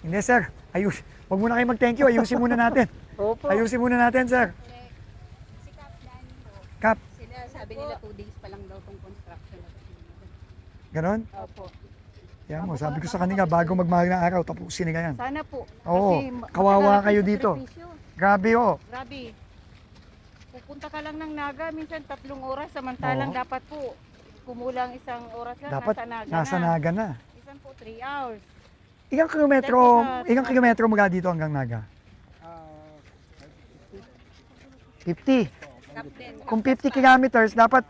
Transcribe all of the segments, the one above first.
Hindi sir, wag muna kayo mag-thank you, ayusin muna natin. Opo. Ayusin muna natin sir. Si Kap Dani po. Kap, Sila sabi nila 2 days pa lang daw tong construction. ganon? Opo. Yan mo, sabi ko sa kanila, bago magmahal na araw, tapusin nila yan. Sana po. Oo, Kasi kawawa matagal kayo ang dito. sakripisyo. Grabe oh. Grabe. Pupunta ka lang ng Naga, minsan 3 oras, samantalang Oo. dapat po kumulang 1 oras lang, Dapat nasa na. Naga na. Minsan po 3 hours. Ilang kilometro mula dito hanggang Naga? 50. Captain. Kung 50 kilometers, dapat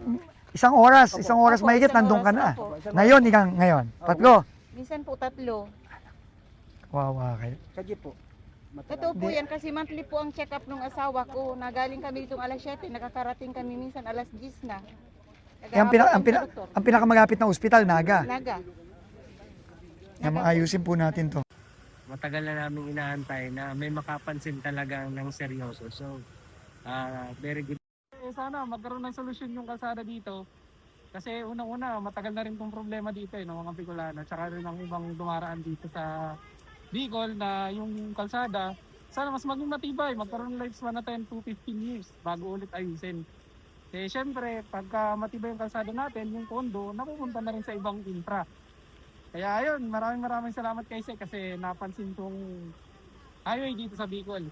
isang oras Opo, mahigit, isang nandun ka oras, na. opo. Ngayon, ngayon. Tatlo. Minsan po 3. Wawa kayo. Sige po. Totoo po Hindi. yan kasi monthly po ang check-up ng asawa ko. Nagaling kami ditong alas 7, nakakarating kami minsan alas 10 na. Yan, ang pinakamalapit na ospital, Naga. Naga. Yan, maayusin po natin to. Matagal na namin inaantay na may makapansin talaga ng seryoso. So, very good. Sana magkaroon ng solusyon yung kalsada dito. Kasi unang-una, matagal na rin tong problema dito ng mga Bicolano. Tsaka rin ang ibang dumaraan dito sa Bicol na yung kalsada. Sana mas maging matibay, magkaroon ng lifespan na 10 to 15 years bago ulit ayusin. Eh syempre, pagka matibay yung kalsada natin, yung pondo, napupunta na rin sa ibang infra. Kaya ayun, maraming salamat kay Sek kasi napansin kong highway dito sa Bicol.